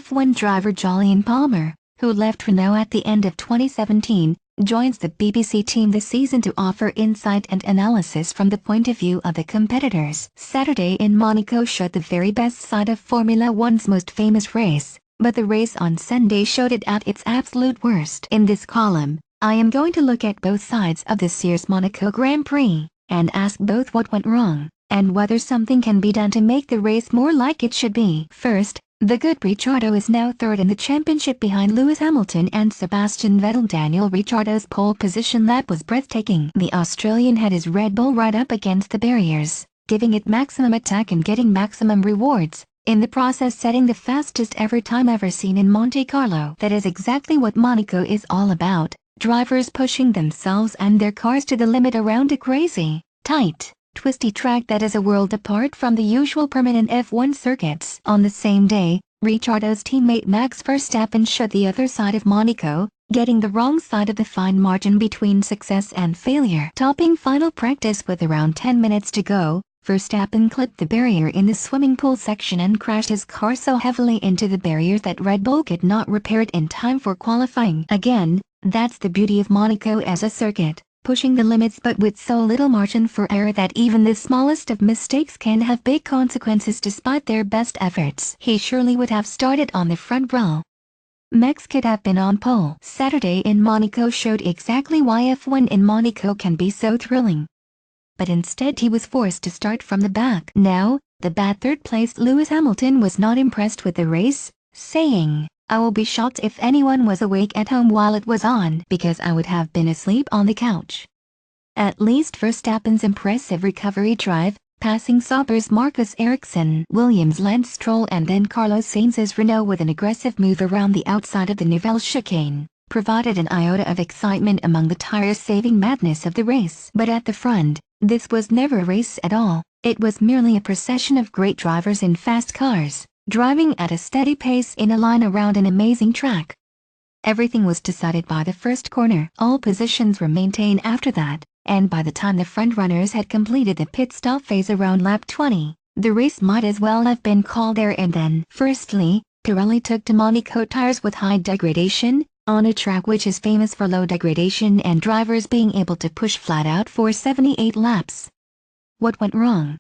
F1 driver Jolyon Palmer, who left Renault at the end of 2017, joins the BBC team this season to offer insight and analysis from the point of view of the competitors. Saturday in Monaco showed the very best side of Formula One's most famous race, but the race on Sunday showed it at its absolute worst. In this column, I am going to look at both sides of this year's Monaco Grand Prix, and ask both what went wrong, and whether something can be done to make the race more like it should be. First, the good Ricciardo is now third in the championship behind Lewis Hamilton and Sebastian Vettel. Daniel Ricciardo's pole position lap was breathtaking. The Australian had his Red Bull right up against the barriers, giving it maximum attack and getting maximum rewards, in the process setting the fastest ever time ever seen in Monte Carlo. That is exactly what Monaco is all about, drivers pushing themselves and their cars to the limit around a crazy, tight, twisty track that is a world apart from the usual permanent F1 circuits. On the same day, Ricciardo's teammate Max Verstappen showed the other side of Monaco, getting the wrong side of the fine margin between success and failure. Topping final practice with around 10 minutes to go, Verstappen clipped the barrier in the swimming pool section and crashed his car so heavily into the barrier that Red Bull could not repair it in time for qualifying. Again, that's the beauty of Monaco as a circuit, pushing the limits but with so little margin for error that even the smallest of mistakes can have big consequences despite their best efforts. He surely would have started on the front row. Max could have been on pole. Saturday in Monaco showed exactly why F1 in Monaco can be so thrilling. But instead he was forced to start from the back. Now, the bad third-placed Lewis Hamilton was not impressed with the race, saying, "I will be shocked if anyone was awake at home while it was on, because I would have been asleep on the couch." At least Verstappen's impressive recovery drive, passing Sauber's Marcus Ericsson, Williams' Lance Stroll and then Carlos Sainz's Renault with an aggressive move around the outside of the Nivelle chicane, provided an iota of excitement among the tire-saving madness of the race. But at the front, this was never a race at all. It was merely a procession of great drivers in fast cars, driving at a steady pace in a line around an amazing track. Everything was decided by the first corner. All positions were maintained after that, and by the time the front-runners had completed the pit stop phase around lap 20, the race might as well have been called there and then. Firstly, Pirelli took to Monaco tires with high degradation, on a track which is famous for low degradation and drivers being able to push flat out for 78 laps. What went wrong?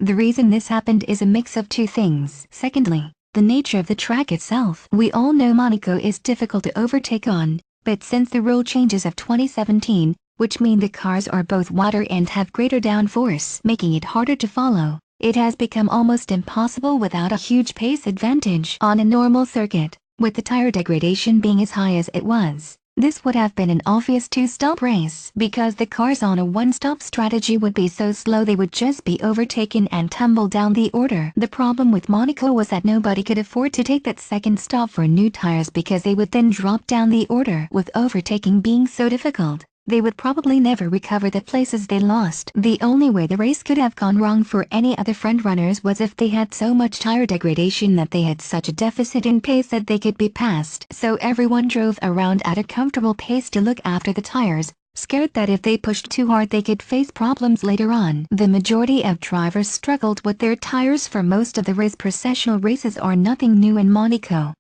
The reason this happened is a mix of two things. Secondly, the nature of the track itself. We all know Monaco is difficult to overtake on, but since the rule changes of 2017, which mean the cars are both wider and have greater downforce, making it harder to follow, it has become almost impossible without a huge pace advantage on a normal circuit. With the tire degradation being as high as it was, this would have been an obvious two-stop race, because the cars on a one-stop strategy would be so slow they would just be overtaken and tumble down the order. The problem with Monaco was that nobody could afford to take that second stop for new tires because they would then drop down the order. With overtaking being so difficult, they would probably never recover the places they lost. The only way the race could have gone wrong for any other front-runners was if they had so much tire degradation that they had such a deficit in pace that they could be passed. So everyone drove around at a comfortable pace to look after the tires, scared that if they pushed too hard they could face problems later on. The majority of drivers struggled with their tires for most of the race. Processional races are nothing new in Monaco.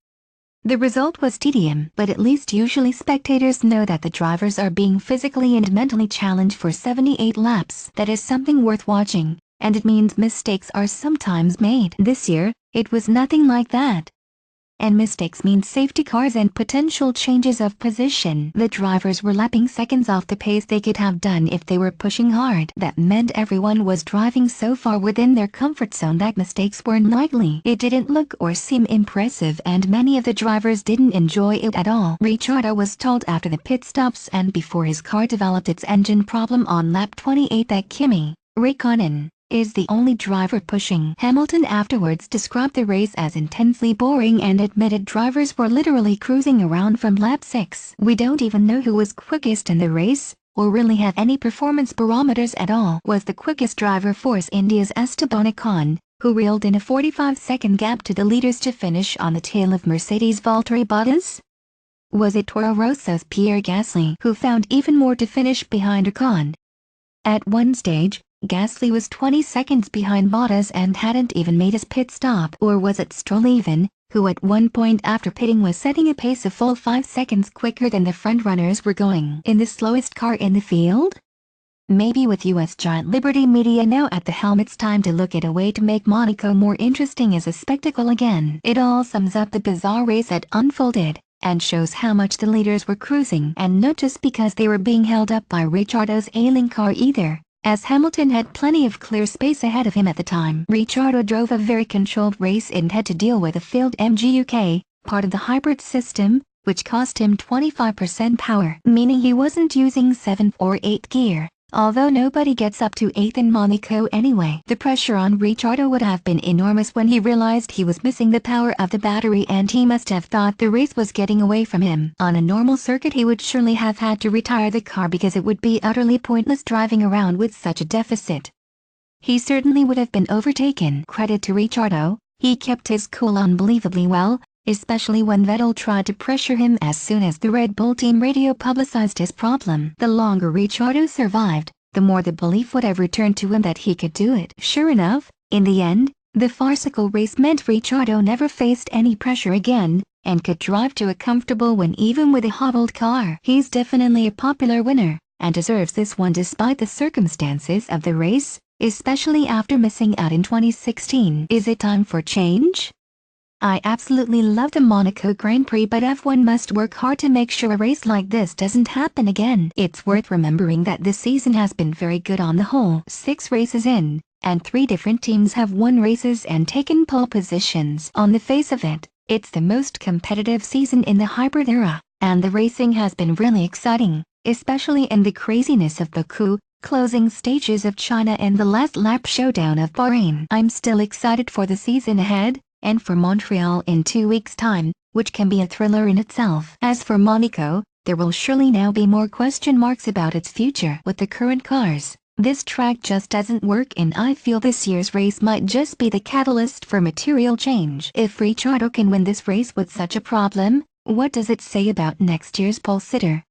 The result was tedium, but at least usually spectators know that the drivers are being physically and mentally challenged for 78 laps. That is something worth watching, and it means mistakes are sometimes made. This year, it was nothing like that. And mistakes mean safety cars and potential changes of position. The drivers were lapping seconds off the pace they could have done if they were pushing hard. That meant everyone was driving so far within their comfort zone that mistakes were unlikely. It didn't look or seem impressive and many of the drivers didn't enjoy it at all. Ricciardo was told after the pit stops and before his car developed its engine problem on lap 28 that Kimi Räikkönen is the only driver pushing. Hamilton afterwards described the race as intensely boring and admitted drivers were literally cruising around from lap 6. "We don't even know who was quickest in the race, or really have any performance barometers at all." Was the quickest driver Force India's Esteban Ocon, who reeled in a 45-second gap to the leaders to finish on the tail of Mercedes' Valtteri Bottas? Was it Toro Rosso's Pierre Gasly who found even more to finish behind Ocon? At one stage, Gasly was 20 seconds behind Bottas and hadn't even made his pit stop. Or was it Stroll even, who at one point after pitting was setting a pace a full 5 seconds quicker than the frontrunners were going in the slowest car in the field? Maybe with US giant Liberty Media now at the helm, it's time to look at a way to make Monaco more interesting as a spectacle again. It all sums up the bizarre race that unfolded, and shows how much the leaders were cruising, and not just because they were being held up by Ricciardo's ailing car either, as Hamilton had plenty of clear space ahead of him at the time. Ricciardo drove a very controlled race and had to deal with a failed MGUK, part of the hybrid system, which cost him 25% power, meaning he wasn't using 7th or 8th gear. Although nobody gets up to 8th in Monaco anyway. The pressure on Ricciardo would have been enormous when he realized he was missing the power of the battery, and he must have thought the race was getting away from him. On a normal circuit he would surely have had to retire the car because it would be utterly pointless driving around with such a deficit. He certainly would have been overtaken. Credit to Ricciardo, he kept his cool unbelievably well, especially when Vettel tried to pressure him as soon as the Red Bull team radio publicized his problem. The longer Ricciardo survived, the more the belief would have returned to him that he could do it. Sure enough, in the end, the farcical race meant Ricciardo never faced any pressure again, and could drive to a comfortable win even with a hobbled car. He's definitely a popular winner, and deserves this one despite the circumstances of the race, especially after missing out in 2016. Is it time for change? I absolutely love the Monaco Grand Prix, but F1 must work hard to make sure a race like this doesn't happen again. It's worth remembering that this season has been very good on the whole. 6 races in, and 3 different teams have won races and taken pole positions. On the face of it, it's the most competitive season in the hybrid era, and the racing has been really exciting, especially in the craziness of Baku, closing stages of China, and the last lap showdown of Bahrain. I'm still excited for the season ahead, and for Montreal in 2 weeks' time, which can be a thriller in itself. As for Monaco, there will surely now be more question marks about its future. With the current cars, this track just doesn't work, and I feel this year's race might just be the catalyst for material change. If Ricciardo can win this race with such a problem, what does it say about next year's pole sitter?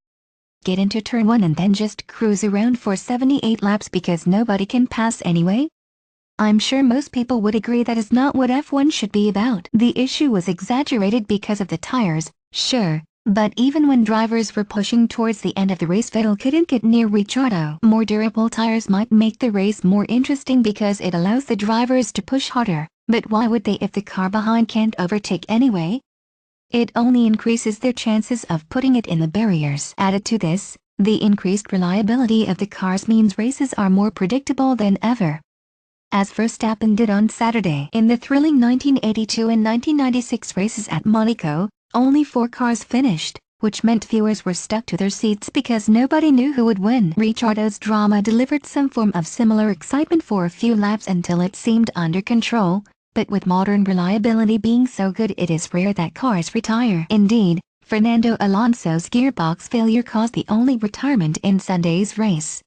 Get into turn 1 and then just cruise around for 78 laps because nobody can pass anyway? I'm sure most people would agree that is not what F1 should be about. The issue was exaggerated because of the tires, sure, but even when drivers were pushing towards the end of the race, Vettel couldn't get near Ricciardo. More durable tires might make the race more interesting because it allows the drivers to push harder, but why would they if the car behind can't overtake anyway? It only increases their chances of putting it in the barriers. Added to this, the increased reliability of the cars means races are more predictable than ever, as Verstappen did on Saturday. In the thrilling 1982 and 1996 races at Monaco, only 4 cars finished, which meant viewers were stuck to their seats because nobody knew who would win. Ricciardo's drama delivered some form of similar excitement for a few laps until it seemed under control, but with modern reliability being so good, it is rare that cars retire. Indeed, Fernando Alonso's gearbox failure caused the only retirement in Sunday's race.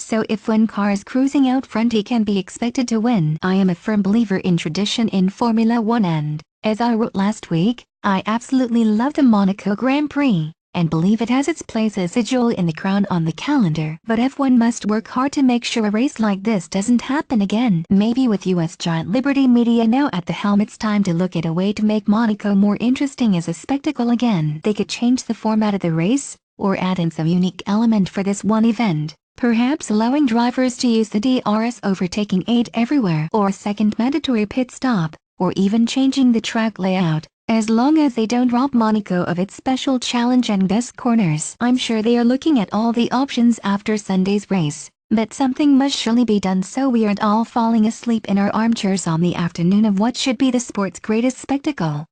So if one car is cruising out front, he can be expected to win. I am a firm believer in tradition in Formula 1, and, as I wrote last week, I absolutely love the Monaco Grand Prix, and believe it has its place as a jewel in the crown on the calendar. But F1 must work hard to make sure a race like this doesn't happen again. Maybe with US giant Liberty Media now at the helm, it's time to look at a way to make Monaco more interesting as a spectacle again. They could change the format of the race, or add in some unique element for this one event. Perhaps allowing drivers to use the DRS overtaking aid everywhere, or a second mandatory pit stop, or even changing the track layout, as long as they don't rob Monaco of its special challenge and best corners. I'm sure they are looking at all the options after Sunday's race, but something must surely be done so we aren't all falling asleep in our armchairs on the afternoon of what should be the sport's greatest spectacle.